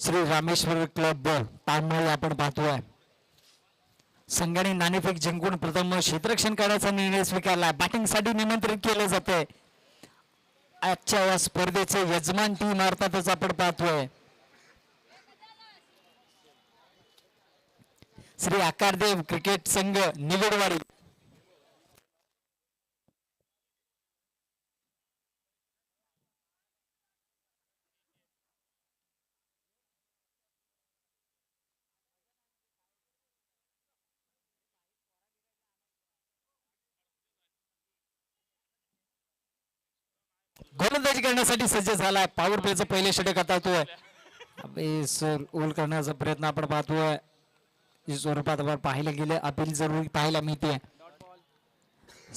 Shri Rameshwar club Tamboli आपण पाहतोय. संघाने नाणेफेक जिंकून प्रथम क्षेत्ररक्षण करण्याचा निर्णय स्वीकारला. बॅटिंगसाठी निमंत्रित केले जाते. आजच्या या स्पर्धेचे यजमान टीम अर्थातच आपण पाहतोय श्री आकारदेव क्रिकेट संघ निवडवाडी. गोलंदाजी करण्यासाठी सज्ज झालाय. पॉवर प्लेचं पहिले षटक आता येतोय. ओल करण्याचा प्रयत्न आपण पाहतोय. स्वरूपात पाहायला गेले अपील जरूर पाहायला मिळते.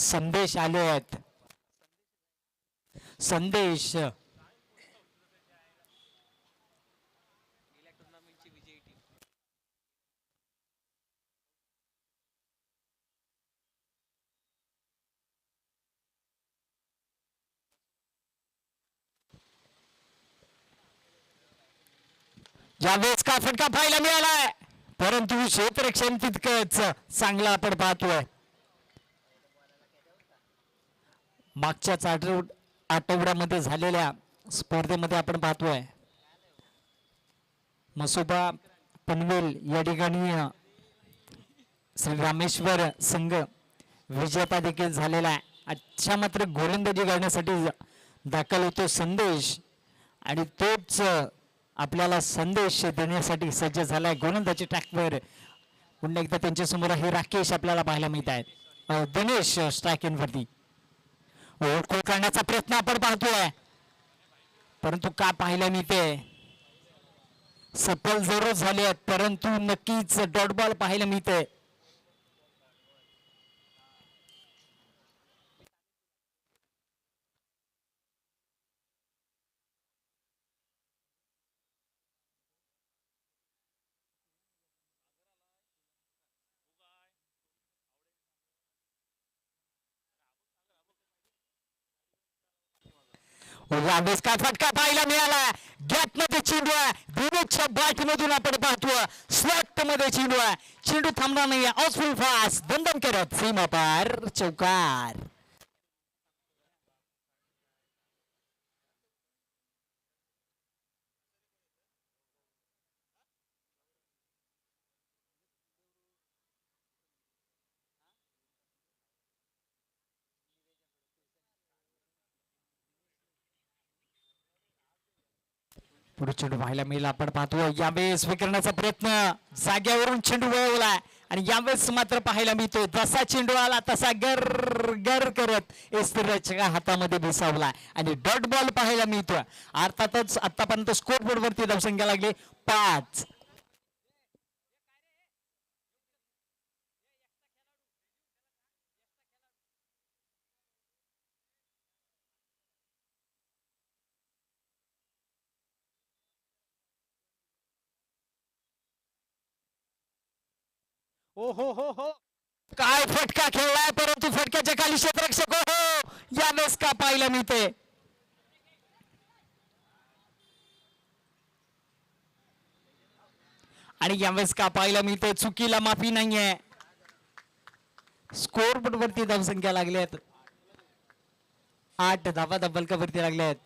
संदेश आले आहेत. संदेश यावेळेस का फटका पाहायला मिळालाय, परंतु क्षेत्ररक्षण तितकंच चांगलं आपण पाहतोय. मागच्याच आठवड्यामध्ये झालेल्या स्पर्धेमध्ये आपण पाहतोय मसोबा पनवेल या ठिकाणी श्री रामेश्वर संघ विजेता देखील झालेला आहे. अच्छा मात्र गोलंदाजी करण्यासाठी दाखल होतो संदेश आणि तोच आपल्याला संदेश देण्यासाठी सज्ज झालाय. गोलंदाजी ट्रॅकवर पुन्हा एकदा त्यांच्या समोर हे राकेश आपल्याला पाहायला मिळत आहेत. दिनेश स्ट्राईक इन वरती ओळखोळ करण्याचा प्रयत्न आपण पाहतोय, परंतु का पाहायला मिळते सफल जरूर झाले आहेत, परंतु नक्कीच डॉट बॉल पाहायला मिळते. यावेळेस काय फटका पाहायला मिळाला. गॅप मध्ये चेंडू आहे. दिनेशच्या बॅट मधून आपण पाहतो स्लॉट मध्ये चेंडू आहे. चेंडू थांबणार नाही. ऑफस्पिन फास्ट दंदन करत सीमा पार चौकार. पुढे चेंडू व्हायला मिळेल आपण पाहतो. यावेळेस स्वीकारण्याचा प्रयत्न जाग्यावरून चेंडू वळवला आणि यावेळेस मात्र पाहायला मिळतो जसा चेंडू आला तसा गर गर करत एस्तिराच्या हातामध्ये बेसावला आणि डॉट बॉल पाहायला मिळतो. अर्थातच आतापर्यंत स्कोर बोर्ड वरती धावसंख्या लागली 5. ओ हो काय फटका खेळलाय, परंतु फटक्याच्या खाली क्षेत्ररक्षक हो यावेळेस का पाहायला मिळते. आणि यावेळेस का पाहायला मिळते चुकीला माफी नाहीये. स्कोर बोर्ड वरती धावसंख्या लागल्या आहेत 8 धावा वरती लागल्या आहेत.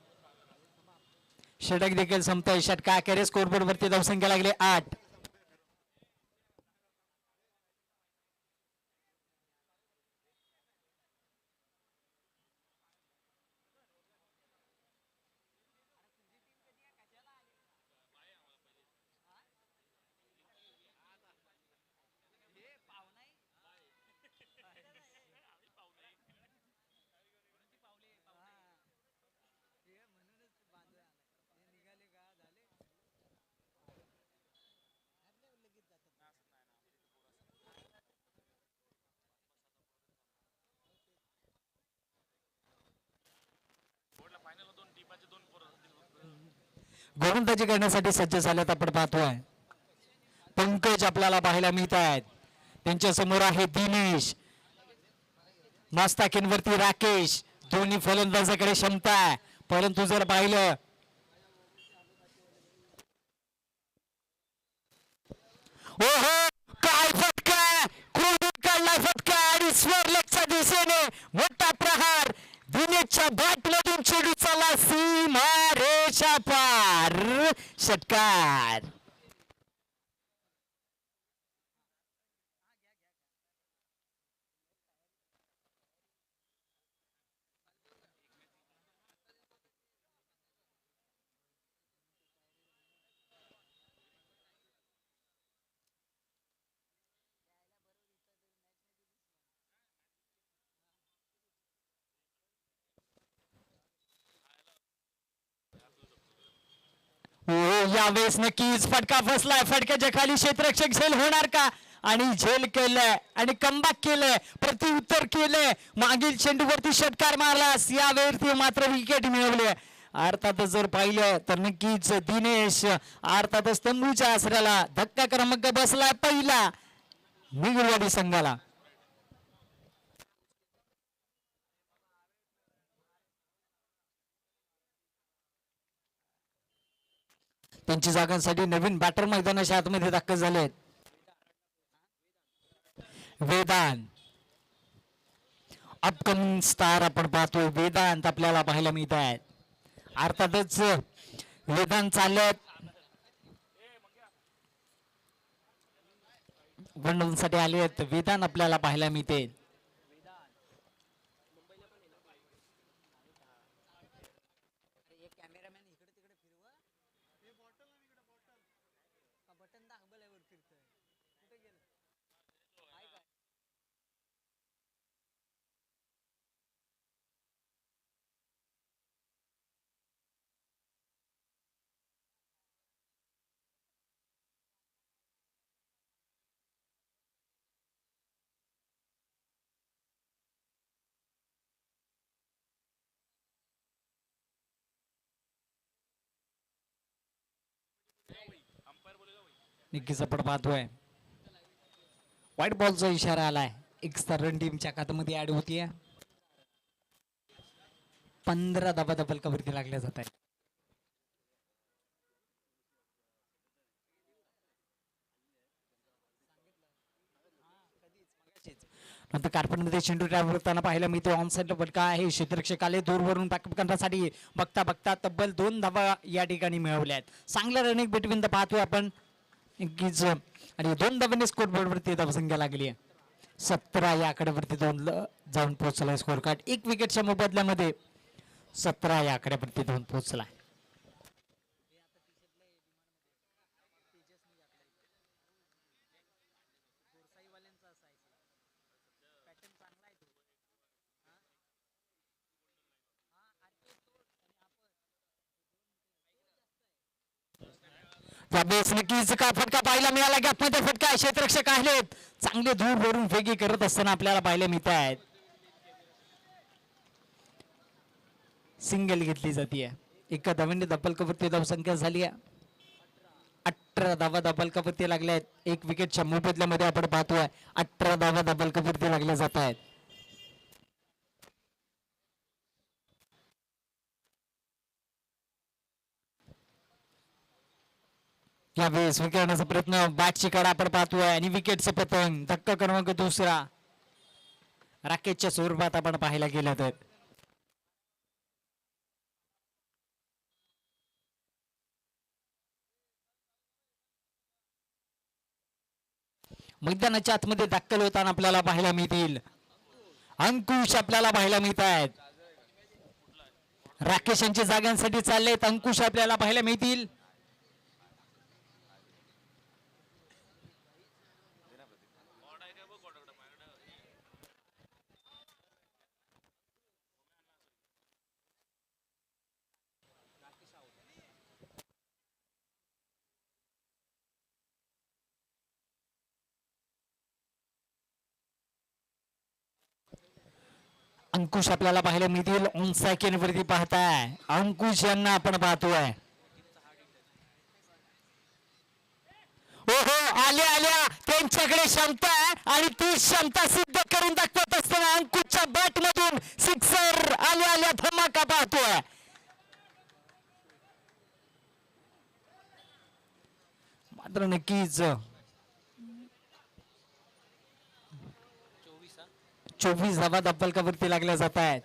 षटक देखील संपतोय. षटका अखेर स्कोर बोर्ड वरती धावसंख्या लागली 8. गोलंदाजी करण्यासाठी सज्ज झाल्यात आपण पाहतोय. पंकज आपल्याला पाहायला मिळत आहेत. त्यांच्या समोर आहे दिनेश. मास्ताकींवरती राकेश. दोन्ही फलंदाजाकडे क्षमता आहे, परंतु जर पाहिलं ओहो, काय फटका, क्रोधीत काढला फटका आणि स्वरलेखच्या दिशेने मोठा प्रहार. दिनेशच्या बॅट मधून चेंडू चालला सीमा रेषा पार. षटकार. हो, यावेळेस नक्कीच फटका फसलाय. फटक्याच्या खाली क्षेत्ररक्षक झेल होणार का? आणि झेल केलंय आणि कमबॅक केलंय, प्रत्युत्तर केलंय. मागील चेंडूवरती षटकार मारलास, यावेळी मात्र विकेट मिळवली. अर्थातच जर पाहिलं तर नक्कीच दिनेश अर्थातच तंबूच्या आसऱ्याला धक्का क्रमांक बसलाय पहिला निगुलवाडी संघाला. त्यांची जागांसाठी नवीन बॅटर मैदानाच्या आतमध्ये दाखल झाले आहेत. वेदांत अपकमिंग स्टार आपण पाहतोय. वेदांत आपल्याला पाहायला मिळत आहेत. अर्थातच वेदांत चालत साठी आले आहेत. वेदांत आपल्याला पाहायला मिळते. नक्कीच आपण पाहतोय व्हाईट बॉलचा इशारा आलाय. एक रन टीमच्या खात्यामध्ये ऍड होतीये. 15 धावा डबल लागल्या जात आहेत. नंतर कार्पेटमध्ये चेंडू ड्रायव्हर होताना पाहायला मिळतो. ऑन साईडला फटका आहे. क्षेत्ररक्षक आले दूरवरून बॅकअप करण्यासाठी. बघता बघता तब्बल 2 धावा या ठिकाणी मिळवल्या आहेत. चांगला रनिंग बिटवीन द पाहतोय आपण नक्कीच. आणि 2 धावांनी स्कोर बोर्डवरती धावसंख्या लागली आहे. 17 या आकड्यावरती 2 जाऊन पोहोचलाय स्कोर कार्ड. 1 विकेटच्या मोबदल्यामध्ये 17 या आकड्यावरती 2 पोहोचलाय. त्यावेळेस नक्कीच का फटका पाहायला मिळाला. गॅपमध्ये फटका. क्षेत्ररक्षक आहेत चांगले दूर वरून फेकी करत असताना आपल्याला पाहायला मिळत आहेत. सिंगल घेतली जाते. एका धावेने धब्बलकावरती धावसंख्या झाली आहे. 18 धावा धब्बलकावरती लागल्या आहेत. 1 विकेटच्या मोबदल्यामध्ये आपण पाहतोय 18 धावा धब्बलकावरती लागल्या जात आहेत. यावेळेस विकेट आणण्याचा प्रयत्न. बॅटची कडा आपण पाहतोय आणि विकेटचं पतंग. धक्का क्रमांक 2 राकेशच्या स्वरूपात आपण पाहायला गेलं तर मैदानाच्या आतमध्ये दाखल होताना आपल्याला पाहायला मिळतील अंकुश आपल्याला पाहायला मिळत आहेत. राकेश यांच्या जागांसाठी चाललेत. अंकुश आपल्याला पाहायला मिळतील. अंकुश आपल्याला पाहायला मिळतील. ऑन सेकंड वरती पाहताय अंकुश यांना आपण पाहतोय. ओहो, आल्या आल्या त्यांच्याकडे क्षमता आहे आणि ती क्षमता सिद्ध करून दाखवत असताना अंकुशच्या बॅट मधून सिक्सर आल्या आल्या धमाका पाहतोय. मात्र नक्कीच 24 धावा फलकावरती लागल्या जात आहेत.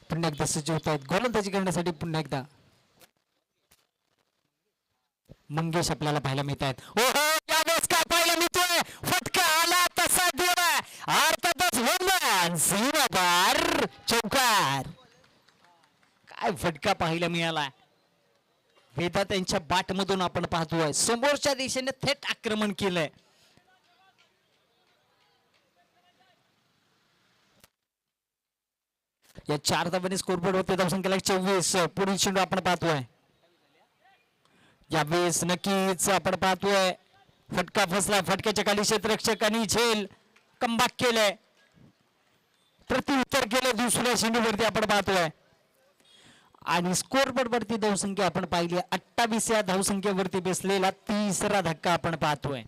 पुन्हा एकदा सज्ज होत आहेत गोलंदाजी करण्यासाठी. पुन्हा एकदा मंगेश आपल्याला पाहायला मिळत आहेत. ओहो, यावेळेस काय पाहायला मिळतोय? फटका आला तसा देवा, अर्थातच होमरन, सीमापार चौकार. काय फटका पाहायला मिळाला. वेदा त्यांच्या बाटमधून आपण पाहतोय समोरच्या दिशेने थेट आक्रमण केलंय. या 4 धावांनी स्कोरबोर्ड होते. धावसंख्येला 24. पुढील चेंडू आपण पाहतोय. यावेळेस नक्कीच आपण पाहतोय फटका फसला. फटक्याच्या खाली क्षेत्ररक्षकांनी झेल कमबॅक केलंय, प्रत्युत्तर केलं दुसऱ्या चेंडूवरती आपण पाहतोय. आणि स्कोरबोर्ड वरती धावसंख्या आपण पाहिली 28 या धावसंख्येवरती बसलेला तिसरा धक्का आपण पाहतोय.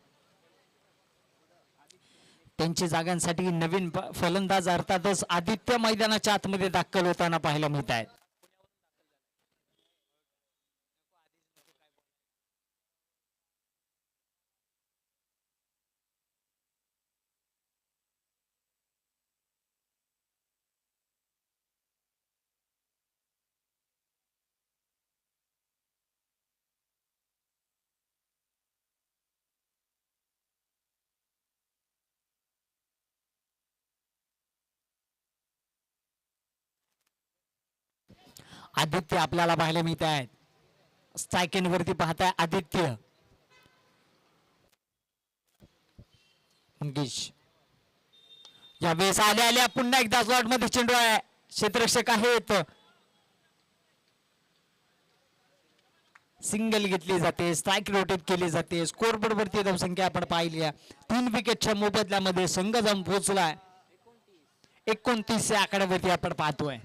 त्यांच्या जागांसाठी नवीन फलंदाज अर्थातच आदित्य मैदानाच्या आतमध्ये दाखल होताना पाहायला मिळत आहेत. आदित्य आपल्याला पाहायला मिळत आहेत. स्ट्रायकिंग वरती पाहताय आदित्य. मंगेश यावेळेस आल्या आल्या पुन्हा एकदा स्लॉट मध्ये चेंडू आहे. क्षेत्ररक्षक आहेत. सिंगल घेतली जाते, स्ट्राईक रोटेट केली जाते. स्कोरबोर्ड वरती धावसंख्या आपण पाहिली 3 विकेटच्या मोबदल्यामध्ये संघ जाऊन पोहोचलाय 29 या आकड्यावरती आपण पाहतोय.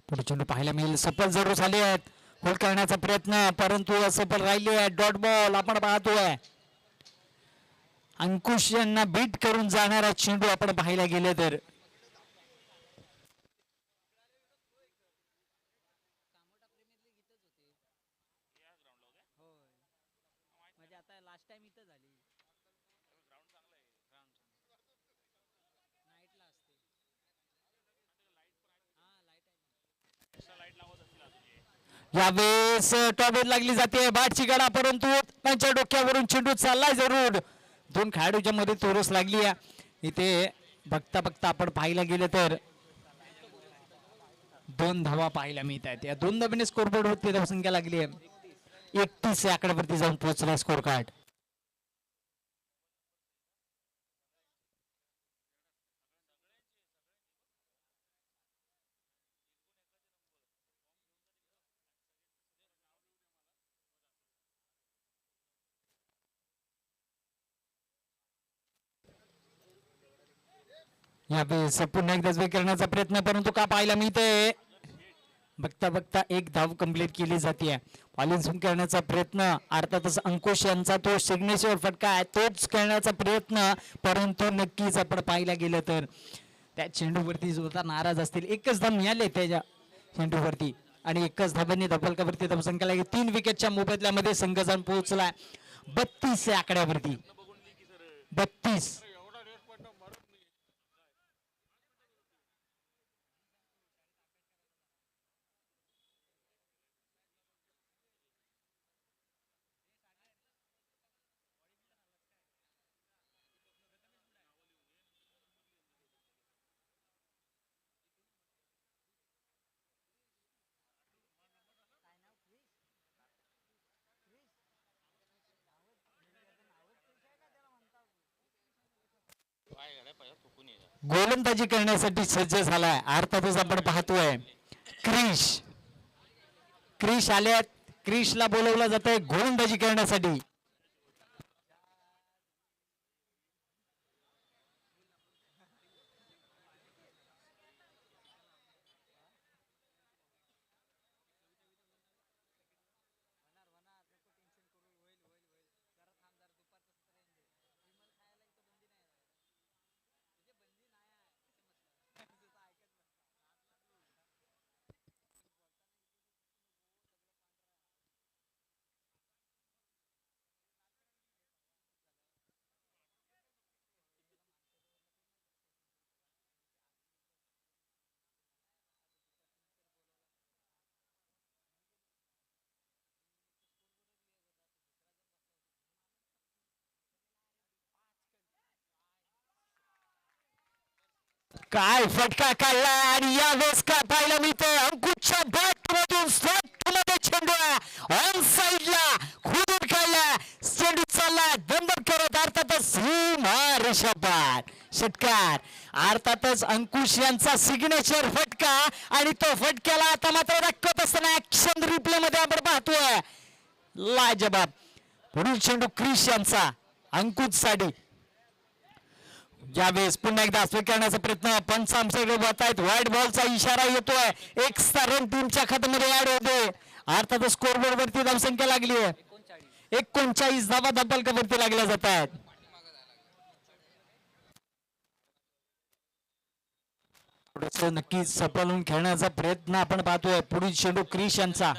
पुढे चेंडू पाहायला मिळेल. सफल जरूर झाले आहेत होल्ड करण्याचा प्रयत्न, परंतु असफल राहिले आहे. डॉट बॉल आपण पाहतोय. अंकुश यांना बीट करून जाणारा चेंडू आपण पाहायला गेले तर यावेळेस टॉबेट लागली जाते. बाटची गडा, परंतु त्यांच्या डोक्यावरून चेंडू चाललाय जरूर. 2 खेळाडूच्या मध्ये तोरस लागली आहे इथे. बघता बघता आपण पाहायला गेलं तर 2 धावा पाहायला मिळत आहेत. या 2 धावांनी स्कोरबोर्ड होती धावसंख्या लागली आहे 31 या आकड्यावरती जाऊन पोहोचला स्कोर कार्ड. यावेळेस पुन्हा एकदा वेग करण्याचा प्रयत्न, परंतु का पाहायला मिळते. बघता बघता 1 धाव कंप्लीट केली जाते. बॉलिंग करण्याचा प्रयत्न अर्थातच अंकुश यांचा तो सिग्नेचर फटका आहे तोच करण्याचा प्रयत्न, परंतु नक्कीच आपण पाहायला गेलं तर त्या चेंडूवरती जोरदार नाराज असतील. 1च धाव मिळाले त्याच्या चेंडूवरती आणि एकच धाब्याने धबलकावरती धावसंख्या लागली. 3 विकेटच्या मोबदल्यामध्ये संघ जाऊन पोहोचलाय 32 या आकड्यावरती. 32. गोलंदाजी करण्यासाठी सज्ज झालाय. अर्थातच आपण पाहतोय क्रिश. क्रिश आल्यात. क्रिशला बोलवलं जात आहे गोलंदाजी करण्यासाठी. काय फटका काढला आणि यावेळेस का पाहायला मिळतंय अंकुशच्या बॅट मधून स्ट्राइक मध्ये चेंडू ऑन साइडला खोडून काढला. चेंडू चालला दंडक करत अर्थातच सीमारेषापार षटकार. अर्थातच अंकुश यांचा सिग्नेचर फटका आणि तो फटक्याला आता मात्र दाखवत असताना ऍक्शन रिप्ले मध्ये आपण पाहतोय लाजबाब. पुढील चेंडू क्रिश यांचा अंकुश साठी. यावेळेस पुन्हा एकदा स्वीकारण्याचा प्रयत्न पंच आमच्याकडे बघत आहेत. व्हाईट बॉलचा इशारा येतोय. एक रन टीमच्या खात्यामध्ये ऍड होते. अर्थातच स्कोरबोर्ड वरती धावसंख्या लागली आहे 39 धावा धबलकावरती लागल्या जात आहेत. नक्कीच सफल खेळण्याचा प्रयत्न आपण पाहतोय. पुढील चेंडू क्रिश यांचा.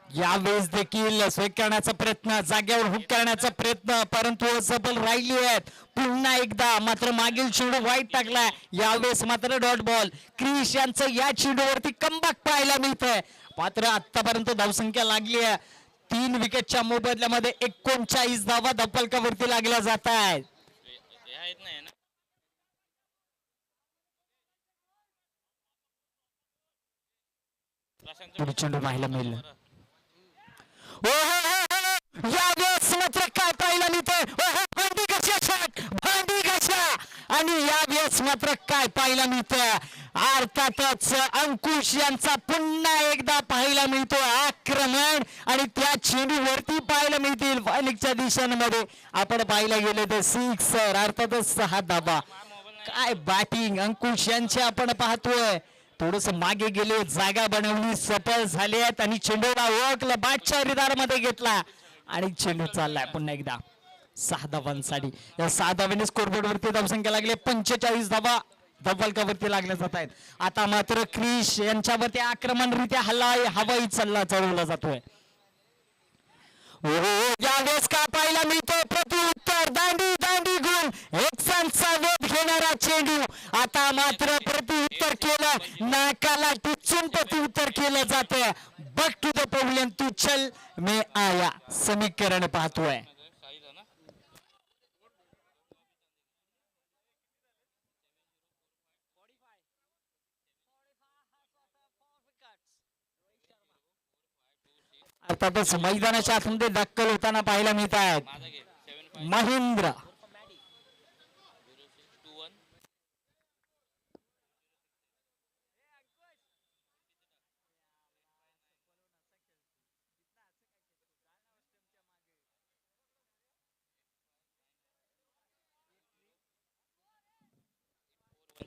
यावेळेस देखील स्वीकारण्याचा प्रयत्न जागेवर हुक करण्याचा प्रयत्न परंतु असफल राहिली आहेत. पुन्हा एकदा मात्र मागील चेंडू वाईट टाकलाय. यावेळेस मात्र डॉट बॉल. क्रिश यांचं या चेंडूवरती कमबॅक पाहायला मिळतंय. मात्र आतापर्यंत धावसंख्या लागली आहे 3 विकेटच्या मोबदल्यामध्ये 39 धावा धपलकावरती लागल्या जात आहेत. चेंडू पाहायला मिळेल. यावेळेस मात्र काय पाहायला मिळतंय भांडी कशा शॉट भांडी कशा आणि यावेळेस मात्र काय पाहायला मिळतंय अर्थातच अंकुश यांचा पुन्हा एकदा पाहायला मिळतो आक्रमण आणि त्या चेंडूवरती पाहायला मिळतील फायनिकच्या दिशांमध्ये. आपण पाहायला गेले तर सिक्सर अर्थातच 6 धावा. काय बॅटिंग अंकुश यांचे आपण पाहतोय. थोडस मागे गेले जागा बनवली सफल झाले आहेत आणि चेंडूला ओळखलं बादशाह रिदार मध्ये घेतला आणि चेंडू चाललाय पुन्हा एकदा 6 धावांसाठी. या 6 धावांनी स्कोरबोर्ड वरती धावसंख्या लागली 45 धावा धबलकावरती लागल्या जात आहेत. आता मात्र क्रिश यांच्यावरती आक्रमणरित्या हवाई सल्ला चढवला जातोय. यावेळेस का पाहायला मिळतोय प्रत्युत्तर दांडी दांडी गुण एकसांचा वेध घेणारा चेंडू. आता मात्र प्रत्युत्तर केलं नाकाला टिचून प्रत्युत्तर केलं जातंय. बघ टू द पवेलियन तू चल मे आया समीकरण पाहतोय. अर्थातच मैदानाच्या आतमध्ये दाखल होताना पाहायला मिळत आहेत महेंद्र.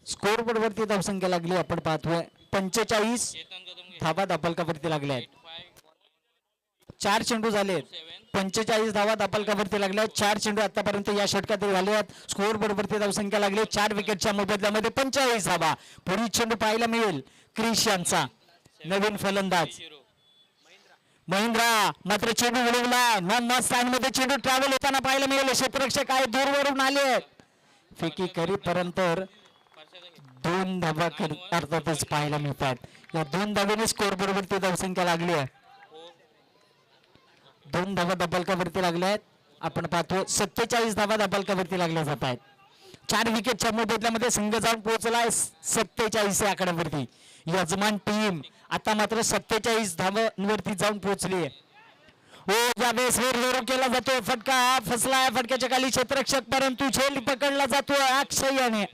स्कोरबोर्ड वरती धावसंख्या लागली आपण पाहतोय 45 धावा धबलकावरती लागल्या आहेत. 4 चेंडू झाले, 45 धावा दापलकावरती लागल्या. 4 चेंडू आतापर्यंत या षटकात झाले आहेत. स्कोअर बरोबरती धावसंख्या लागली 4 विकेटच्या मोबदल्यामध्ये 45 धावा. पुढील चेंडू पाहायला मिळेल क्रिश यांचा नवीन फलंदाज महिंद्रा, मात्र चेंडू उडवला नॉन स्टँड मध्ये. चेंडू ट्रॅव्हल होताना पाहायला मिळेल. क्षेत्ररक्षक आहे दूरवरून आले, फेकी करीपर्यंत 2 धावा अर्थातच पाहायला मिळतात. या 2 धावेने स्कोअर बरोबर धावसंख्या लागली आहे. 2 धावा दबालकावरती लागल्या आहेत. आपण पाहतो 47 धावा दबालकावरती लागल्या जात आहेत. 4 विकेटच्या मोबदल्यामध्ये संघ जाऊन पोहोचलाय 47 या आकड्यावरती. यजमान टीम आता मात्र 47 धावांवरती जाऊन पोहोचली आहे. हो, ज्यावेळेस वर केला जातो, फटका फसलाय, फटक्याच्या खाली क्षेत्ररक्षक, परंतु झेल पकडला जातो अक्षयाने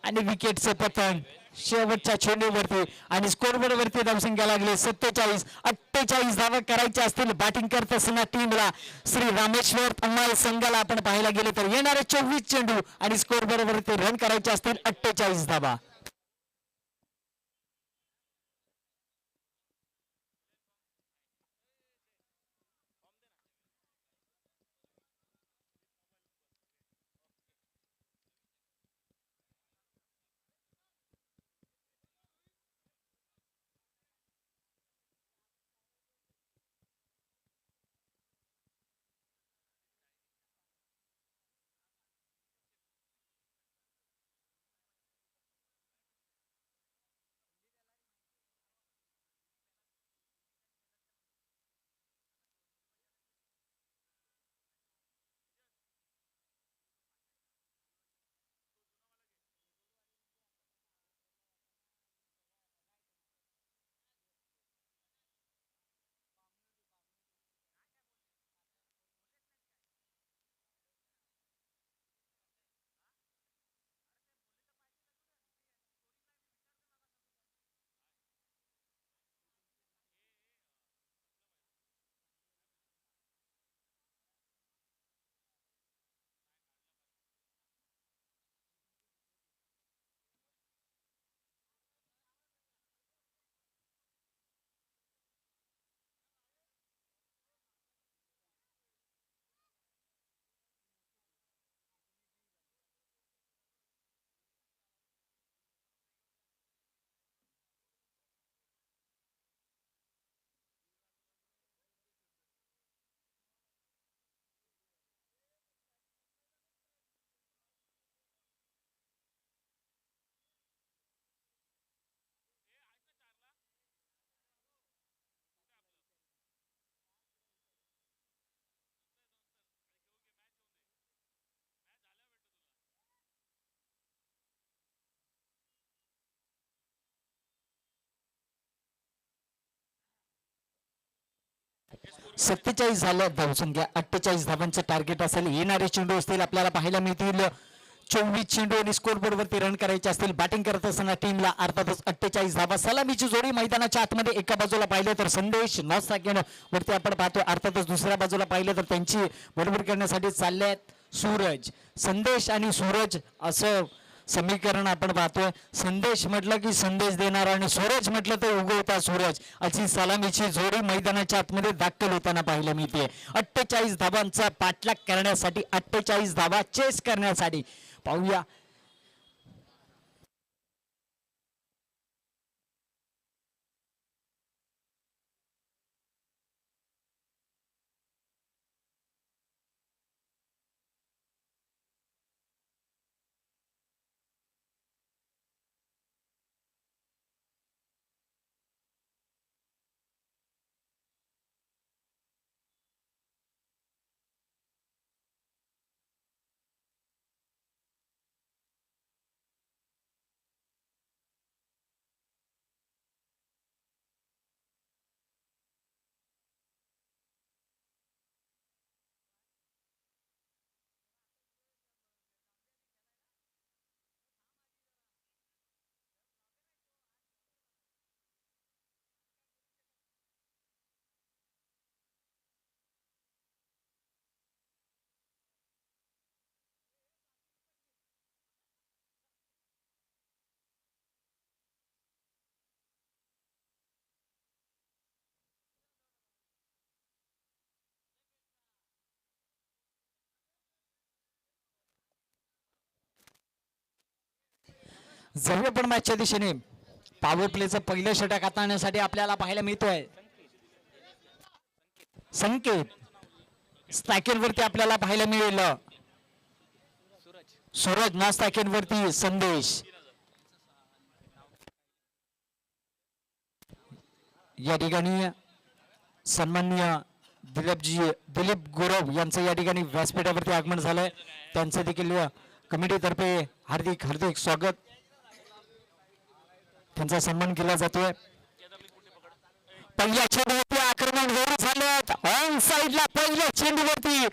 आणि विकेटचं पतन शेवटच्या चेंडूवरती आणि स्कोर बरोबरती धावसंख्या लागली 47. 48 धावा करायच्या असतील बॅटिंग करत असताना टीमला श्री रामेश्वर अम्माल संघाला आपण पाहायला गेले तर येणारे 24 चेंडू आणि स्कोर बरोबरती रन करायचे असतील 48 धावा. सत्तेचाळीस झाल्या धावसंख्या. 48 धावांचं टार्गेट असेल. येणारे चेंडू असतील आपल्याला पाहायला मिळतील 24 चेंडू आणि स्कोर बरोबरती रन करायचे असतील. बॅटिंग करत असताना टीमला अर्थातच 48 धावा. सलामीची जोडी मैदानाच्या आतमध्ये एका बाजूला पाहिलं तर संदेश 9 सेकंड वरती आपण पाहतो. अर्थातच दुसऱ्या बाजूला पाहिलं तर त्यांची बरोबर करण्यासाठी चालले आहेत सूरज. संदेश आणि सूरज असं समीकरण आपण पाहतोय. संदेश म्हटलं की संदेश देणार आणि सूरज म्हटलं तर उगवता सूरज अशी सलामीची जोडी मैदानाच्या आतमध्ये दाखल होताना पाहायला मिळते. 48 धावांचा पाठलाग करण्यासाठी, 48 धावा चेस करण्यासाठी पाहूया जाऊया पण मॅचच्या दिशेने. पॉवर प्लेचं पहिलं षटक हाताळण्यासाठी आपल्याला पाहायला मिळतोय संकेत. स्टॅकेनवरती आपल्याला पाहायला मिळेल सूरज. ना स्टॅकेनवरती संदेश. या ठिकाणी सन्माननीय दिलीप गुरव यांचं या ठिकाणी व्यासपीठावरती आगमन झालंय. त्यांचं देखील कमिटीतर्फे हार्दिक हार्दिक स्वागत. त्यांचा सन्मान केला जातोय. पहिल्या चेंडूवरती आक्रमण होऊ झालं. ऑन साइडला पहिल्या चेंडूवरती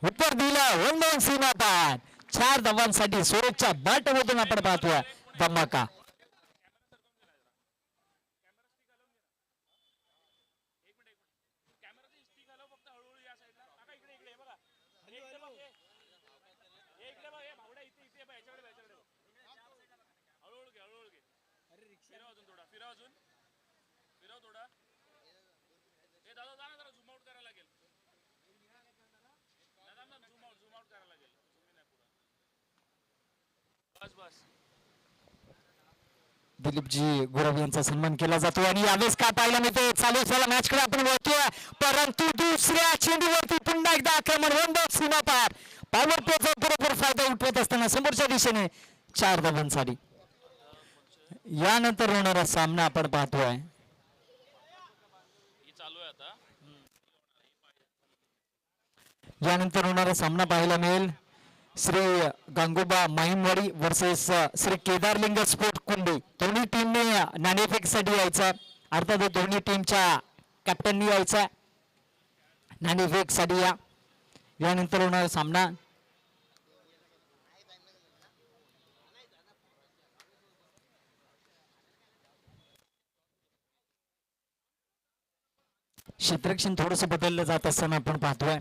उत्तर दिलं. 1-2 सीमापार. 4 धावांसाठी सूरजच्या बॅटमधून आपण पाहतोय धमाका. दिलीपजी गुरव यांचा सन्मान केला जातो आणि यावेळेस का पाहायला मिळते चालू असलेल्या मॅच कडे आपण वळतोय. परंतु दुसऱ्या चेंडूवरती पुन्हा एकदा आक्रमण. 1-2 सीमापार. पॉवर प्लेचा बरोबर फायदा उठवत असताना समोरच्या दिशेने 4 धावांसाठी. यानंतर होणारा सामना आपण पाहतोय. यानंतर होणारा सामना पाहायला मिळेल श्री गांगोबा माहीमवाडी वर्सेस श्री केदारलिंग स्पोर्ट कुंडी. दोन्ही टीमने नाणेफेकसाठी यायचं. अर्थात दोन्ही टीमच्या कॅप्टननी यायचं नाणेफेकसाठी. यानंतर होणारा सामना क्षेत्ररक्षण थोडंसं बदललं जात असताना आपण पाहतोय.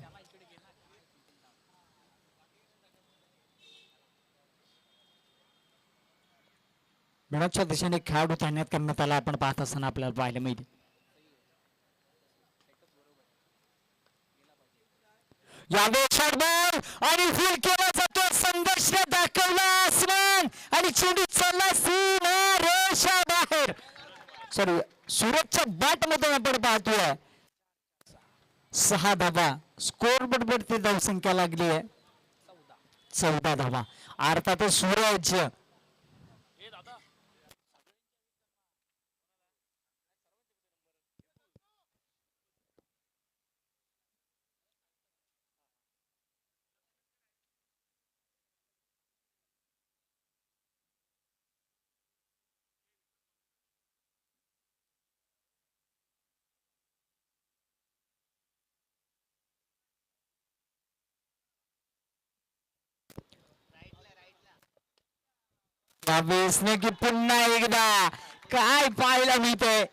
मिळवच्या दिशेने खेळाडू तैनात करण्यात आला आपण पाहत असताना आपल्याला पाहायला मिळते. आणि फील केला जातो. संघर्ष दाखवला आसमान आणि चेंडू चालला सीमा रेषा बाहेर. सॉरी सूरजच्या बॅट मध्ये आपण पाहतोय 6 धावा. स्कोर बोर्ड ते धावसंख्या लागली आहे 14 धावा. अर्थात सूरज की पुन्हा एकदा काय पाहायला मिळतंय.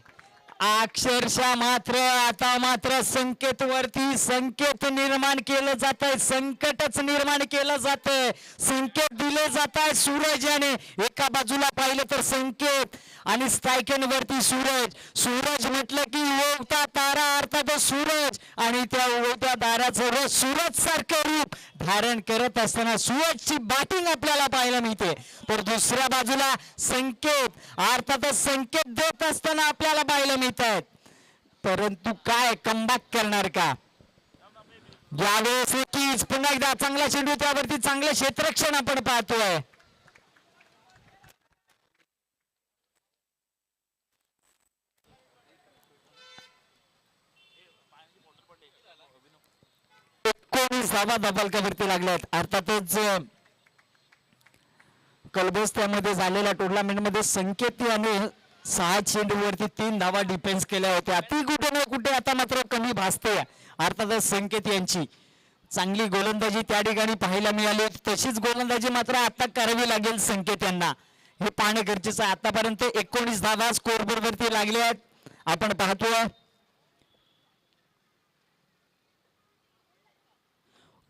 अक्षरशः मात्र आता मात्र संकेत वरती संकेत निर्माण केलं जात आहे. संकटच निर्माण केलं जात आहे. संकेत दिले जात आहे सूरज याने. एका बाजूला पाहिलं तर संकेत आणि स्ट्रायकन वरती सूरज. सूरज म्हटलं की उगवता तारा अर्थात सूरज आणि त्या उगवत्या ताराचं रोज सूरज सारखं रूप धारण करत असताना सूरजची बॅटिंग आपल्याला पाहायला मिळते. तर दुसऱ्या बाजूला संकेत अर्थातच संकेत देत असताना आपल्याला पाहायला मिळत आहेत. परंतु काय कमबॅक करणार का यावेळेस. पुन्हा एकदा चांगला चेंडू त्यावरती चांगलं क्षेत्ररक्षण आपण पाहतोय. धावा धबालकावरती लागल्यात. अर्थातच कलबोस्त्यामध्ये झालेल्या टुर्नामेंट मध्ये संकेत याने 6 चेंडूवरती 3 धावा डिफेन्स केल्या होत्या. ती कुठे ना कुठे आता मात्र कमी भासते. अर्थातच संकेत यांची चांगली गोलंदाजी त्या ठिकाणी पाहायला मिळाली. तशीच गोलंदाजी मात्र आता करावी लागेल संकेत यांना. हे पाहणं गरजेचं आहे. आतापर्यंत 19 धावा स्कोर बोर्ड वरती लागल्या आहेत आपण पाहतोय.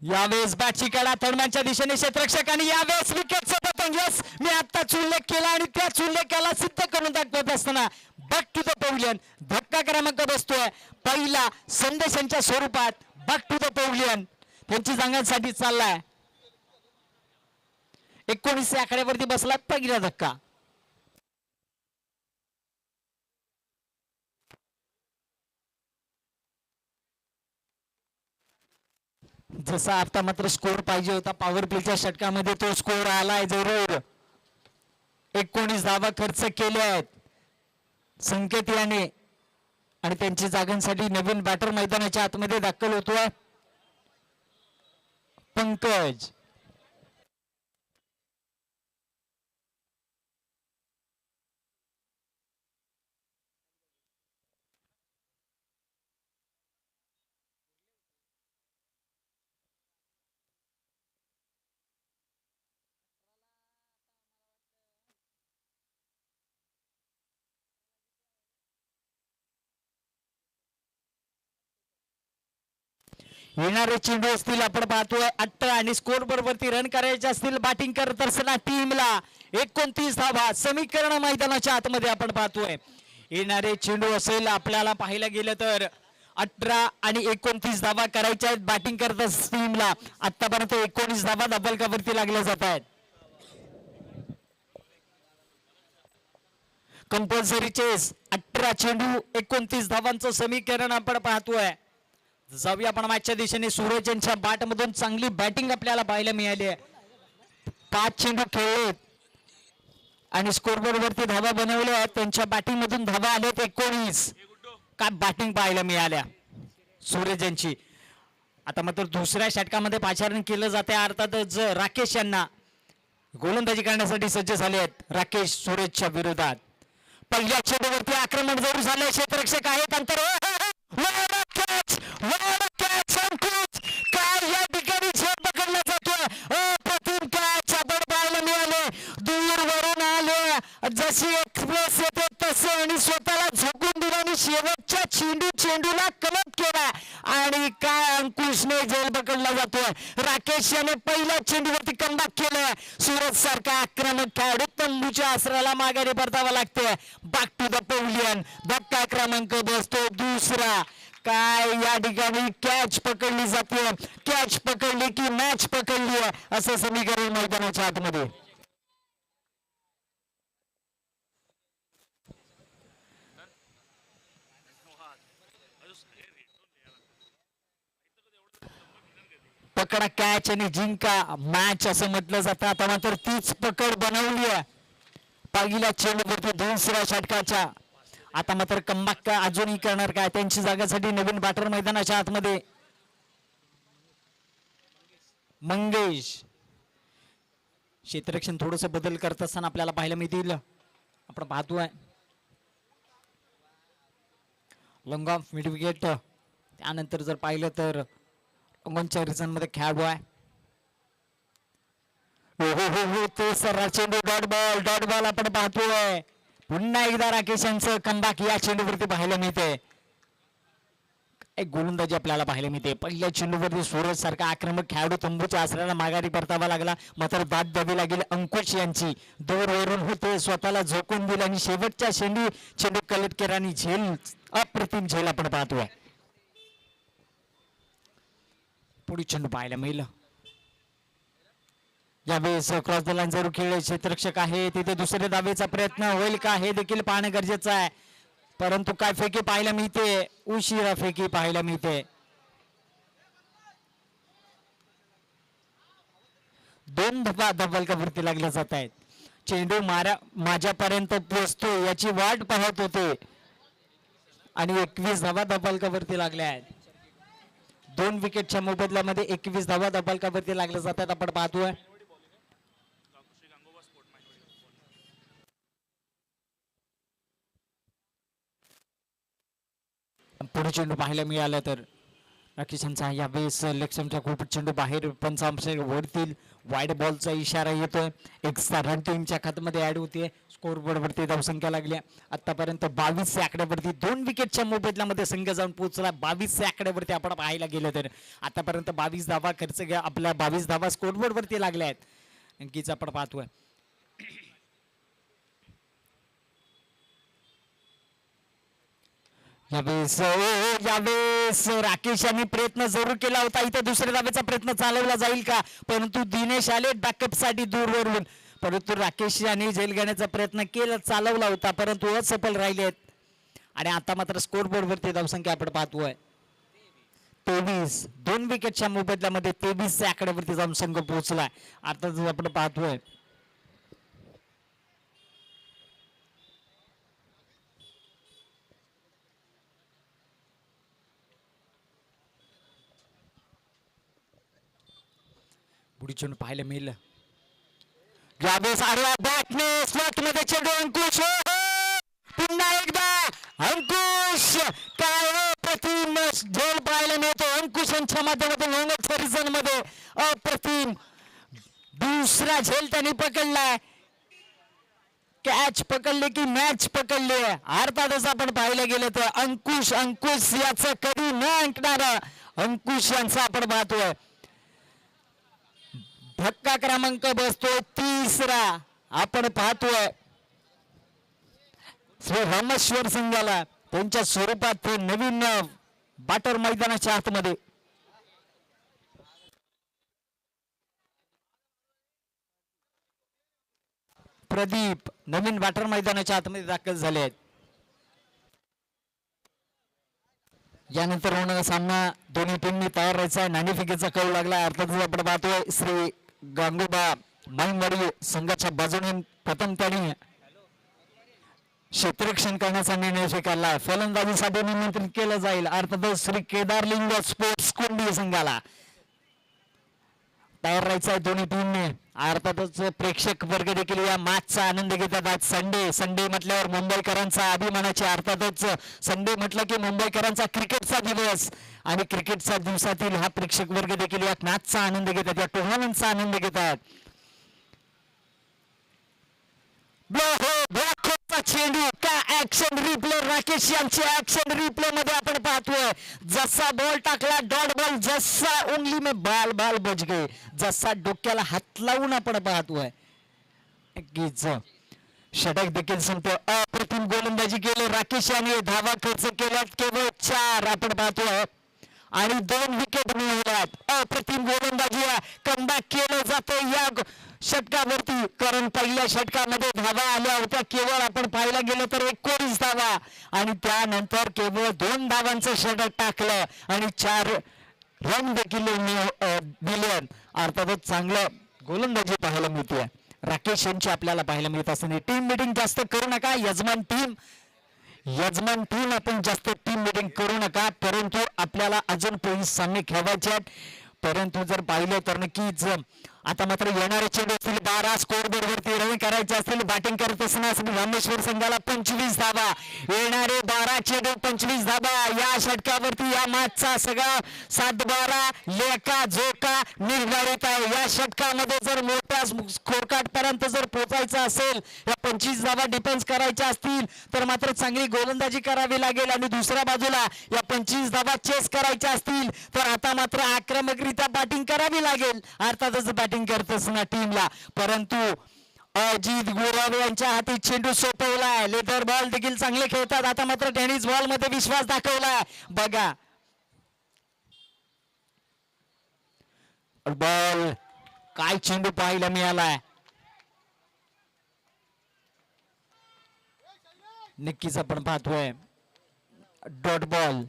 यावेळेस बॅटची कडा थर्डमॅनच्या दिशेने क्षेत्ररक्षक आणि यावेळेस विकेटचं पतंग. यस मी आत्ताच उल्लेख केला आणि त्याच उल्लेखाला सिद्ध करून दाखवत असताना बॅक टू द पॅव्हिलियन धक्का क्रमांक बसतोय. पहिला संदेशांच्या स्वरूपात बॅक टू द पॅव्हिलियन त्यांची जागांसाठी चाललाय. 19 आकड्यावरती बसला पहिला धक्का. जसा आता मात्र स्कोर पाहिजे होता पॉवर प्लेच्या षटकामध्ये तो स्कोर आलाय जरूर. 19 धावा खर्च केले आहेत संकेत याने आणि त्यांच्या जागांसाठी नवीन बॅटर मैदानाच्या आतमध्ये दाखल होतोय पंकज. येणारे चेंडू असतील आपण पाहतोय 18 आणि स्कोर बरोबरती रन करायचे असतील बॅटिंग करत असताना टीमला 29 धावा समीकरण मैदानाच्या आतमध्ये आपण पाहतोय. येणारे चेंडू असेल आपल्याला पाहायला गेलं तर 18 आणि 29 धावा करायच्या आहेत बॅटिंग करत टीमला. आतापर्यंत 19 धावा डबलकावरती लागल्या जात आहेत. कंपल्सरी चेस 18 चेंडू 29 धावांचं समीकरण आपण पाहतोय. जाऊया आपण मॅचच्या दिशेने. सूरज यांच्या बॅट मधून चांगली बॅटिंग आपल्याला पाहायला मिळाली आहे. 5 चेंडू खेळलेत आणि स्कोर बरोबरती धावा बनवल्या आहेत. त्यांच्या बॅटिंग मधून धावा आल्यात 19. काय बॅटिंग पाहायला मिळाल्या सूरज यांची. आता मात्र दुसऱ्या षटकामध्ये पाचारण केलं जाते. अर्थातच राकेश यांना गोलंदाजी करण्यासाठी सज्ज झाले आहेत. राकेश सूरजच्या विरोधात पहिल्या चेंडूवरती आक्रमण जरूर झालंय. क्षेत्ररक्षक आहेत अंतर काय या ठिकाणी झेप पकडला जातोय. अप्रतिम कॅच आपण पाहायला मिळाले. दूरवरून आले जशी एक्सप्रेस येते तसे आणि स्वतःला झोकून दिला आणि शेवटच्या चेंडूला कनेक्ट केला आणि काय अंकुशने झेल पकडला जातोय. राकेश याने पहिल्या चेंडूवरती कमबॅक केलंय. सूरज सारखा आक्रमक खेळाडू तंबूच्या आसराला माघारी परतावा लागते. Back to the pavilion. धक्का क्रमांक बसतो दुसरा. काय या ठिकाणी कॅच पकडली जाते. कॅच पकडली की मॅच पकडली आहे असं समीकरण मैदानाच्या आतमध्ये. पकडा कॅच आणि जिंका मॅच असं म्हटलं जातं. आता मात्र तीच पकड बनवली आहे पहिल्या चेंडूवरती दुसऱ्या षटकाच्या. आता मात्र कमबॅक काय अजूनही करणार काय. त्यांची जागासाठी नवीन बॅटर मैदानाच्या आतमध्ये मंगेश. क्षेत्ररक्षण थोडस बदल करत असताना आपल्याला पाहायला मिळतील. आपण पाहतोय लॉंग ऑफ मिड विकेट. त्यानंतर जर पाहिलं तर लॉंगॉनच्या रिझन मध्ये खेळाडू आहे. हो ते सर्रास चेंडू डॉट बॉल आपण पाहतोय. पुन्हा एकदा राकेश यांचं कमबॅक या चेंडूवरती पाहायला मिळते. एक गोलंदाजी आपल्याला पाहायला मिळते. पहिल्या चेंडूवरती सूरज सारखा आक्रमक खेळाडू तंबूच्या आसऱ्याला माघारी परतावा लागला. मात्र दाद द्यावी लागेल अंकुश यांची. दूरवरून होते स्वतःला झोकून दिला आणि शेवटच्या चेंडू कलेक्ट केला आणि झेल अप्रतिम झेल आपण पाहतोय. पुढे चेंडू पाहायला मिळेल. यावेळेस क्रॉस द लाईन जरूर खेळले. क्षेत्ररक्षक आहे तिथे दुसऱ्या धावेचा प्रयत्न होईल का हे देखील पाहणं गरजेचं आहे. परंतु काय फेकी पाहायला मिळते. उशिरा फेकी पाहायला मिळते. 2 धावा डबलकावरती लागल्या जात आहेत. चेंडू माझ्यापर्यंत पोहोचतो याची वाट पाहत होते आणि 21 धावा डबलकावरती लागल्या आहेत. 2 विकेटच्या मोबदल्यामध्ये 21 धावा डबलकावरती लागल्या जातात आपण पाहतोय. पुढे चेंडू पाहायला मिळाला तर राकेशांचा यावेळेस लक्ष्मणच्या खूप चेंडू बाहेर पंचांश वरतील वाईड बॉलचा इशारा येतोय. एक्स्ट्रा रन टीमच्या खात्यामध्ये ऍड होते. स्कोर बोर्डवरती धावसंख्या लागल्या आतापर्यंत 22 या आकड्यावरती. 2 विकेटच्या मोबदल्यामध्ये संघ जाऊन पोहोचला 22 या आकड्यावरती आपण पाहायला गेलं तर. आतापर्यंत 22 धावा खर्च घ्या आपल्या 22 धावा स्कोर बोर्डवरती लागल्या आहेत. नक्कीच आपण पाहतोय यावेळेस राकेश यांनी प्रयत्न जरूर केला होता. इथे दुसऱ्या धावेचा प्रयत्न चालवला जाईल का. परंतु दिनेश आले बॅकअप साठी दूरवरून. परंतु राकेश यांनी झेल घेण्याचा प्रयत्न केला चालवला होता परंतु असफल राहिलेत. आणि आता मात्र स्कोर बोर्ड वरती धावसंख्या आपण पाहतोय 23 2 विकेटच्या मोबदल्यामध्ये 23 आकड्यावरती जाऊन संघ पोहोचलाय. आता जर आपण पाहतोय पुढे चेंडू पाहायला मिळेल. यावेळेस आडवा बॅटने स्लॉट मध्ये चेंडू अंकुश पुन्हा एकदा अंकुश काय प्रतिम झेल पाहायला मिळतो. अंकुश यांच्या माध्यमातून सीझन मध्ये अप्रतिम दुसरा झेल त्यांनी पकडलाय. कॅच पकडले की मॅच पकडली. अर्थातच आपण पाहिलं गेलं तर अंकुश याचं कधी न ऐकणार अंकुश यांचा आपण पाहतोय. धक्का क्रमांक बसतोय 3रा आपण पाहतोय श्री रामेश्वर संघाला त्यांच्या स्वरूपात ते नवीन बाटर मैदानाच्या आतमध्ये. प्रदीप नवीन बाटर मैदानाच्या आतमध्ये दाखल झाले आहेत. यानंतर होणारा सामना दोन्ही टीमनी तयार राहायचा आहे. नाणेफेकीचा कौल लागला. अर्थातच आपण पाहतोय श्री गांगोबा माईंवाडी संघाच्या बाजूने प्रथम त्यांनी क्षेत्ररक्षण करण्याचा निर्णय स्वीकारला. फलंदाजीसाठी निमंत्रित केलं जाईल. अर्थातच श्री केदारलिंग स्पोर्ट्स कुंडी संघाला तयार राहायचं आहे दोन्ही टीमने. अर्थातच प्रेक्षक वर्ग देखील या मॅचचा आनंद घेतात. आज संडे म्हटल्यावर मुंबईकरांचा अभिमानाचे. अर्थातच संडे म्हटलं की मुंबईकरांचा क्रिकेटचा दिवस आणि क्रिकेटच्या दिवसातील हा प्रेक्षक वर्ग देखील या मॅचचा आनंद घेतात, या टुर्नामेंटचा आनंद घेतात. चेंडू का ऍक्शन रिप्ले राकेश यांची ऍक्शन रिप्ले मध्ये आपण पाहतोय जसा बॉल टाकला डॉट बॉल जसा उंगली में बाल बाल बज गए जसा डोक्याला हात लावून आपण पाहतोय. षटक देखील संपतो. अप्रतिम गोलंदाजी केली राकेश यांनी. धावा खर्च केल्यात केवळ 4 आपण पाहतोय आणि 2 विकेट मिळवल्यात. अप्रतिम गोलंदाजी कमबॅक केलं जातं या षटकावरती. कारण पहिल्या षटकामध्ये धावा आल्या होत्या केवळ आपण पाहायला गेलं तर 19 धावा आणि त्यानंतर केवळ 2 धावांचं षटक टाकलं आणि 4 रन देखील दिले. अर्थातच चांगलं गोलंदाजी पाहायला मिळते राकेश यांची आपल्याला पाहायला मिळत असताना. टीम मीटिंग जास्त करू नका. यजमान टीम आपण जास्त टीम मीटिंग करू नका. परंतु आपल्याला अजून 25 सामने खेळवायचे आहेत. परंतु जर पाहिलं तर नक्कीच आता मात्र येणारे चेंडू असतील 12 स्कोर बोर्डवरती रन करायचे असतील. बॅटिंग करत असताना रामेश्वर संघाला 25 धावा. येणारे 12 चेंडू 25 धावा. या षटकावरती या मॅचचा सगळा 7-12 लेका जोका निर्धारित आहे. या षटकामध्ये जर मोठ्या स्कोरकार्ड पर्यंत जर पोहोचायचं असेल, या 25 धावा डिफेन्स करायच्या असतील तर मात्र चांगली गोलंदाजी करावी लागेल आणि दुसऱ्या बाजूला या 25 धावा चेस करायच्या असतील तर आता मात्र आक्रमकरित्या बॅटिंग करावी लागेल. अर्थातच बॅटिंग करत असताना टीमला. परंतु अजित गुरावे यांच्या हाती चेंडू सोपवलाय. लेदर बॉल देखील चांगले खेळतात. आता मात्र टेनिस बॉल मध्ये विश्वास दाखवलाय. बघा बॉल काय चेंडू पाहायला मिळालाय. नक्कीच आपण पाहतोय डॉट बॉल.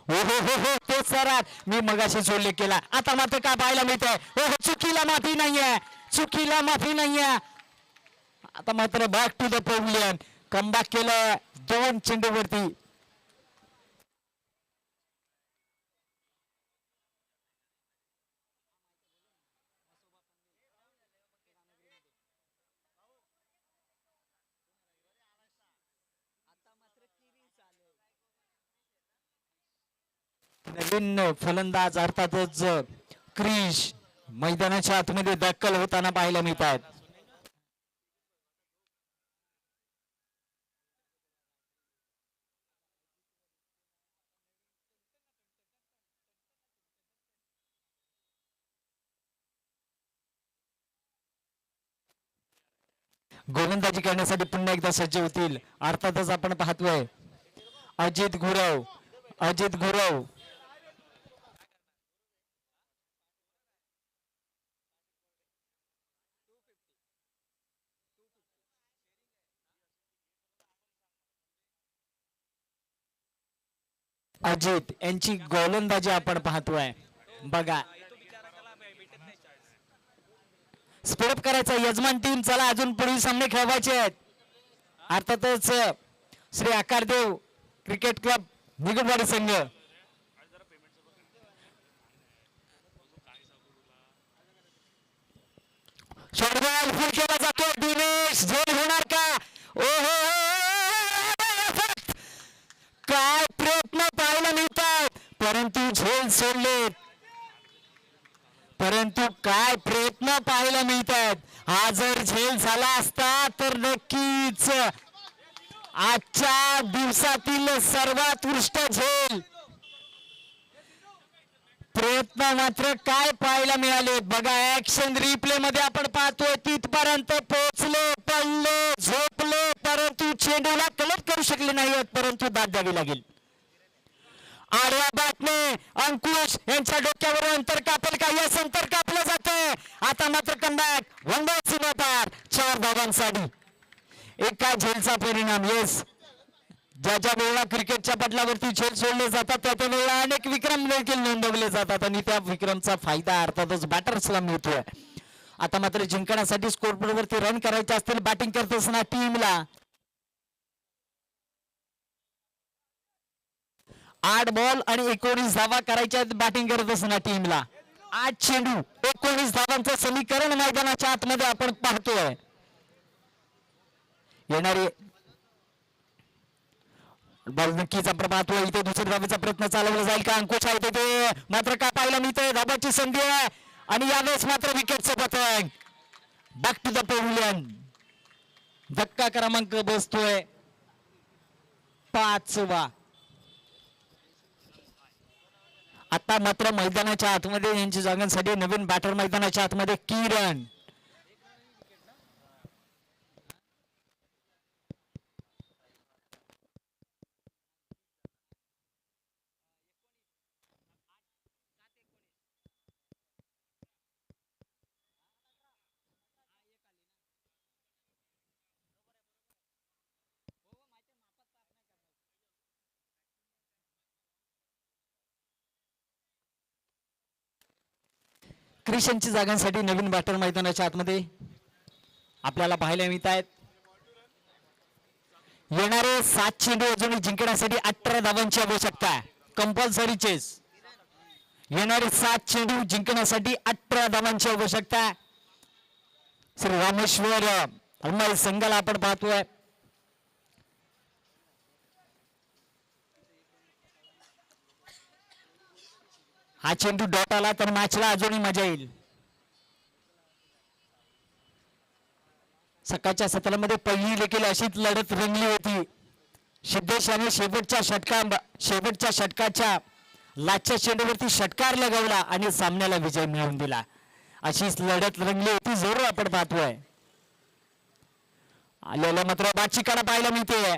हो हो हो हो तो सरात मी मगाशी उल्लेख केला. आता मात्र काय पाहायला मिळतंय. हो हो चुकीला माफी नाहीये. चुकीला माफी नाहीये. आता मात्र back to the pavilion. Comeback केलं 2 चेंडूवरती. नवीन फलंदाज अर्थातच क्रिश मैदानाच्या आतमध्ये दाखल होताना पाहायला मिळतात. गोलंदाजी करण्यासाठी पुन्हा एकदा सज्ज होतील. अर्थातच आपण पाहतोय अजित गुरव. अजित गुरव अजित यांची गोलंदाजी आपण पाहतोय. बघा स्पीडअप करायचा यजमान टीम. चला अजून पुढील सामने खेळवायचे आहेत. अर्थातच श्री आकारदेव क्रिकेट क्लब निगुडवाडी संघ. शॉटबॉल फुल केला जातो. दिनेश झेल होणार का? ओहो काय प्रयत्न पाहायला मिळतात परंतु झेल सोडलेत. परंतु काय प्रयत्न पाहायला मिळतात. हा जर झेल झाला असता तर नक्कीच आजच्या दिवसातील सर्वात उत्कृष्ट झेल. प्रयत्न मात्र काय पाहायला मिळाले. बघा ऍक्शन रिप्ले मध्ये आपण पाहतोय तिथपर्यंत पोहोचले, पडले, झोपले परंतु चेंडूला कलेक्ट करू शकले नाहीत. परंतु दाद द्यावी लागेल. आडव्या बॅटने अंकुश यांच्या डोक्यावर अंतर कापेल का? यस अंतर कापलं जातंय. आता मात्र कमबॅक वंडर सीमा पार 4 धावांसाठी. एका झेलचा परिणाम. येस ज्या ज्या वेळेला क्रिकेटच्या पटलावरती झेल सोडले जातात त्या त्या वेळेला अनेक विक्रम देखील नोंदवले जातात आणि त्या विक्रमचा फायदा अर्थातच बॅटर्सला मिळतोय. आता मात्र जिंकण्यासाठी स्कोरबोर्डवरती रन करायचे असतील बॅटिंग करत असताना टीमला 8 बॉल आणि 19 धावा करायच्या आहेत बॅटिंग करत असताना टीमला. 8 चेंडू 19 धावांचं समीकरण मैदानाच्या आतमध्ये आपण पाहतोय. येणारे बॉल नक्कीच आपण पाहतोय. इथे दुसऱ्या धावेचा प्रयत्न चालवला जाईल का? अंकुश आहे ते मात्र काय पाहायला मिळतंय. धाबाची संधी आहे आणि यावेळेस मात्र विकेटचं पतंग. Back to the pavilion. धक्का क्रमांक बसतोय 5वा. आता मात्र मैदानाच्या आतमध्ये यांच्या जागांसाठी नवीन बॅटर मैदानाच्या आतमध्ये किरण. क्रिशनची जागांसाठी नवीन बॅटर मैदानाच्या आतमध्ये आपल्याला पाहायला मिळत आहेत. येणारे 7 चेंडू अजून जिंकण्यासाठी 18 धावांची आवश्यकता आहे. Compulsory chess. येणारे 7 चेंडू जिंकण्यासाठी 18 धावांची आवश्यकता आहे. श्री रामेश्वर हनुमान संघाला आपण पाहतोय. हा चेंडू डॉट आला तर मॅचला अजूनही मजा येईल. सकाळच्या सत्रामध्ये पहिली देखील अशीच लढत रंगली होती. सिद्धेश याने शेवटच्या षटकाच्या लाचच्या चेंडूवरती षटकार लगावला आणि सामन्याला विजय मिळवून दिला. अशीच लढत रंगली होती. जरूर आपण पाहतोय. आलेल्या मात्र बादशिकाला पाहायला मिळते.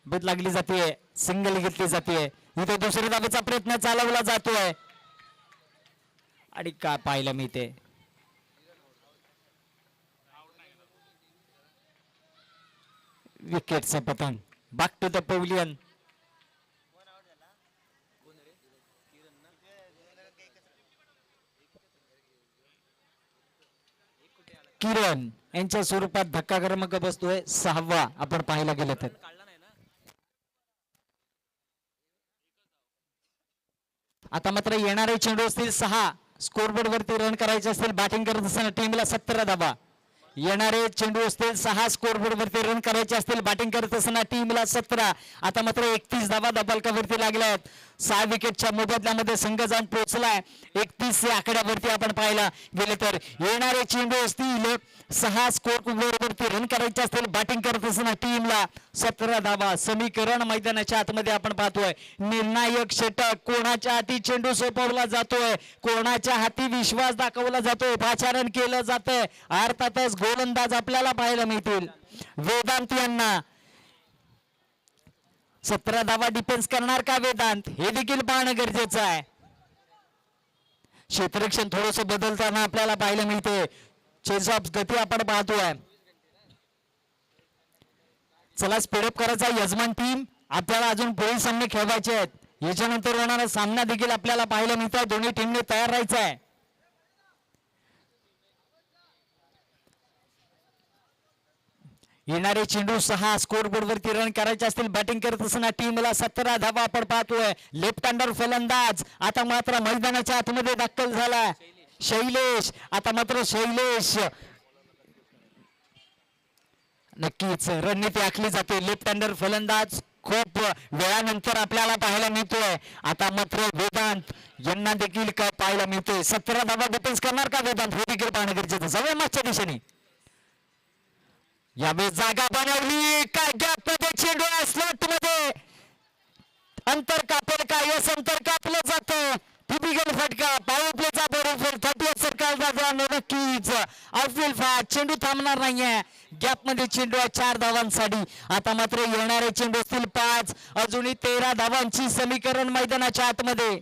बद लागली जाते, सिंगल घेतली जाते. इथे दुसऱ्या धावेचा प्रयत्न चालवला जातोय आणि काय पाहायला मिळते. विकेटचं पतंग. Back to the pavilion. Kiran यांच्या स्वरूपात धक्का क्रमांक बसतोय 6वा आपण पाहायला गेलं तर. आता मात्र येणारे चेंडू असतील 6. स्कोरबोर्ड वरती रन करायचे असतील बॅटिंग करत असताना टीमला 17 धावा. येणारे चेंडू असतील 6. स्कोरबोर्ड वरती रन करायचे असतील बॅटिंग करत असताना टीमला 17. आता मात्र 31 धावा दबालकावरती लागल्यात. 6 विकेटच्या मोबदल्यामध्ये संघ जाऊन पोहोचलाय 31 या आकड्यावरती आपण पाहायला गेले तर येणारे चेंडू असतील 6 स्कोर बरोबरती रन करायचे असतील बॅटिंग करत असताना टीमला 17 धावा समीकरण मैदानाच्या आतमध्ये आपण पाहतोय निर्णायक षटक कोणाच्या हाती चेंडू सोपवला जातोय कोणाच्या हाती विश्वास दाखवला जातोय पाचारण केलं जातंय अर्थातच गोलंदाज आपल्याला पाहायला मिळतील वेदांत यांना 17 धावा डिफेन्स करणार का वेदांत हे देखील पाहणं गरजेचं आहे क्षेत्ररक्षण थोडस बदलताना आपल्याला पाहायला मिळते चेस ऑफ गती आपण पाहतोय चला स्पीडअप करायचा यजमान टीम आपल्याला अजून पुढील सामने खेळवायचे आहेत याच्यानंतर होणारा सामना देखील आपल्याला पाहायला मिळत आहे दोन्ही टीमने तयार राहायचं आहे येणारे चेंडू 6 स्कोर बोर्ड वरती रन करायचे असतील बॅटिंग करत असताना टीमला 17 धावा आपण पाहतोय लेफ्ट हँडर फलंदाज आता मात्र मैदानाच्या आतमध्ये दाखल झाला शैलेश आता मात्र शैलेश नक्कीच रणनीती आखली जाते लेफ्ट हँडर फलंदाज खूप वेळानंतर आपल्याला पाहायला मिळतोय आता मात्र वेदांत यांना देखील काय पाहायला मिळतोय 17 धावा डिफेन्स करणार का वेदांत हे देखील पाहणं गरजेचं जाऊया मागच्या दिशेने यावेळी जागा बनवली काय गॅप मध्ये चेंडू स्लॉट मध्ये अंतर कापेल का यस अंतर कापलं जातं टिपिकल फटका पॉवर प्लेचा बरोबर 30 सरकार जागा नक्कीच आउटफील्ड फास्ट चेंडू थांबणार नाहीये गॅप मध्ये चेंडू आहे 4 धावांसाठी आता मात्र येणारे चेंडू असतील 5 अजूनही 13 धावांची समीकरण मैदानाच्या आतमध्ये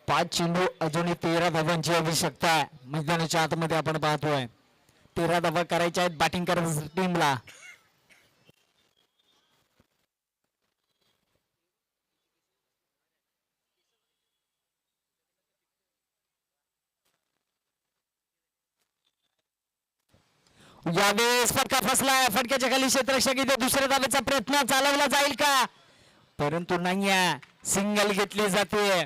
5 चेंडू अजूनही 13 धावांची आवश्यकता आहे मैदानाच्या आतमध्ये आपण पाहतोय 13 धावा करायच्या आहेत बॅटिंग करत टीमला यावेळेस फटका फसलाय फटक्याच्या खाली क्षेत्ररक्षक इथे दुसऱ्या धावेचा प्रयत्न चालवला जाईल का परंतु नाहीये सिंगल घेतली जाते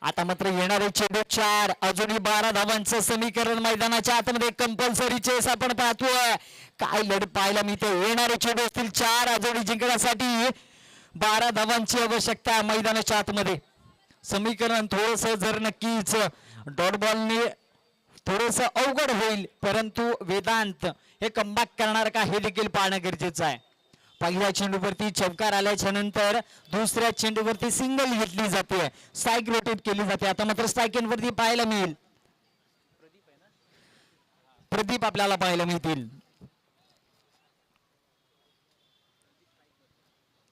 आता मात्र येणारे चेंडू 4 अजूनही 12 धावांचं समीकरण मैदानाच्या आतमध्ये कंपल्सरी चेस आपण पाहतोय काय लढ पाहायला मिळते येणारे चेंडू असतील 4 अजूनही जिंकण्यासाठी 12 धावांची आवश्यकता मैदानाच्या आतमध्ये समीकरण थोडस जर नक्कीच डॉट बॉलने थोडस अवघड होईल परंतु वेदांत हे कमबॅक करणार का हे देखील पाहणं गरजेचं आहे पहिल्या चेंडूवरती चौकार आल्याच्या नंतर दुसऱ्या चेंडूवरती सिंगल घेतली जाते स्ट्राईक रोटेट केली जाते आता मात्र स्ट्राईक वरती पाहायला मिळेल प्रदीप आपल्याला पाहायला मिळतील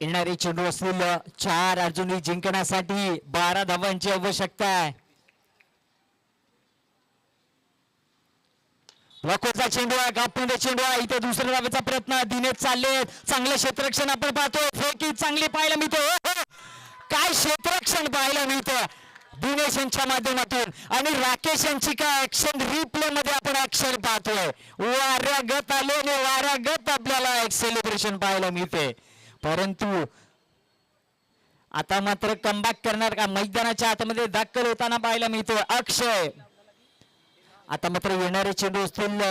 येणारे चेंडू असतील 4 अजूनही जिंकण्यासाठी 12 धावांची आवश्यकता आहे लकोचा चेंडू आहे गापमध्ये चेंडू आहे इथे दुसऱ्या धावेचा प्रयत्न दिनेश चालले चांगलं क्षेत्ररक्षण आपण पाहतोय फेकी चांगली पाहायला मिळते काय क्षेत्ररक्षण पाहायला मिळतं दिनेश यांच्या माध्यमातून आणि राकेश यांची काय ऍक्शन रिप्ले मध्ये आपण ऍक्शन पाहतोय वाऱ्यागत आले आणि वाऱ्यागत आपल्याला एक सेलिब्रेशन पाहायला मिळते परंतु आता मात्र कमबॅक करणार का मैदानाच्या आतमध्ये दाखल होताना पाहायला मिळतोय अक्षय आता मात्र येणारे चेंडू असतील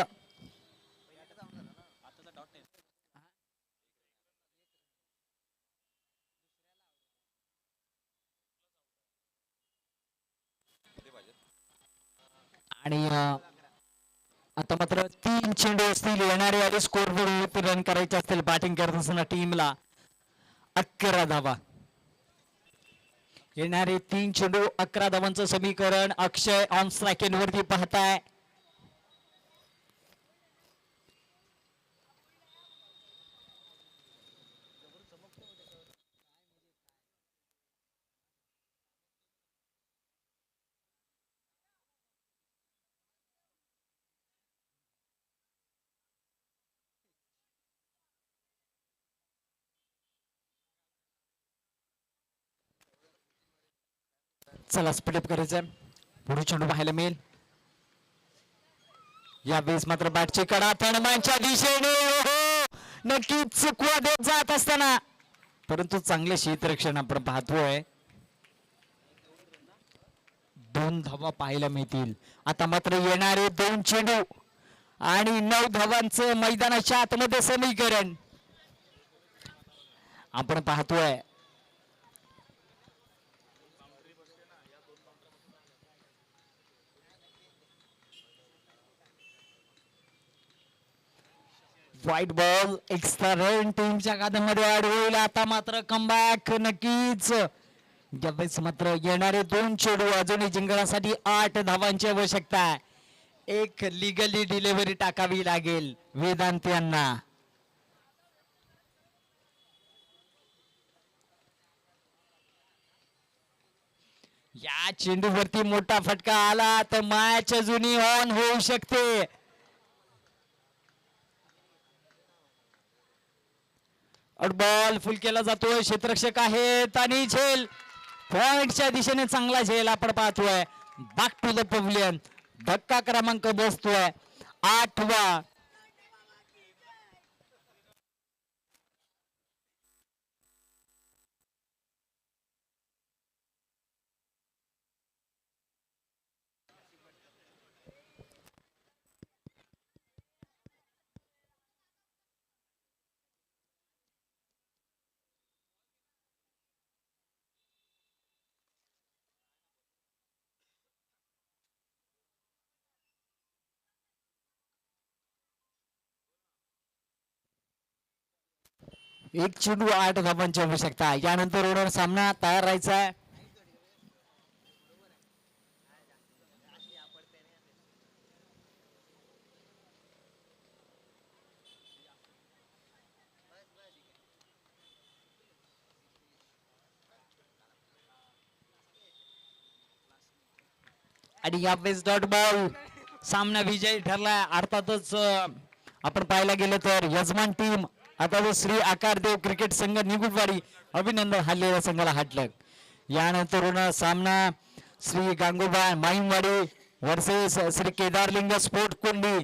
आणि आता मात्र 3 चेंडू असतील येणारे आणि स्कोर बोर्ड रन करायचे असतील बॅटिंग करत असताना टीमला 11 धावा येणारे 3 चेंडू 11 धावांचं समीकरण अक्षय ऑन स्ट्राईक वरती पाहताय चला स्पीडअप करायचं पुढे चेंडू पाहायला मिळेल यावेळेस मात्र बॅटची कडा थर्डमॅनच्या दिशेने नक्कीच चुकवा देत जात असताना परंतु चांगले क्षेत्ररक्षण आपण पाहतोय 2 धावा पाहायला मिळतील आता मात्र येणारे 2 चेंडू आणि 9 धावांचं मैदानाच्या आतमध्ये समीकरण आपण पाहतोय. व्हाईट बॉल एक्स्ट्रा रन टीमच्या खात्यामध्ये ऍड होईल. आता मात्र कमबॅक नक्कीच. यावेळेस मात्र येणारे 2 चेंडू अजूनही जिंकण्यासाठी 8 धावांची आवश्यकता आहे. एक लिगली डिलिव्हरी टाकावी लागेल वेदांत यांना. या चेंडूवरती मोठा फटका आला तर मॅच अजूनही ऑन होऊ शकते. बॉल फुल केला जातोय. क्षेत्ररक्षक आहेत आणि झेल पॉइंटच्या दिशेने चांगला झेल आपण पाहतोय. Back to the pavilion. धक्का क्रमांक बसतोय 8वा. एक चेंडू 8 धावांची आवश्यकता. यानंतर होणार सामना तयार राहायचा आहे. आणि यावेळेस डॉट बॉल सामना विजयी ठरला. अर्थातच आपण पाहायला गेलं तर यजमान टीम आता श्री आकारदेव क्रिकेट संघ निगुटवाडी अभिनंदन हल्लेल्या संघाला हाटलं. यानंतर होणार सामना श्री गांगोबा माईमवाडी वर्सेस श्री केदारलिंग स्पोर्ट कोंडी.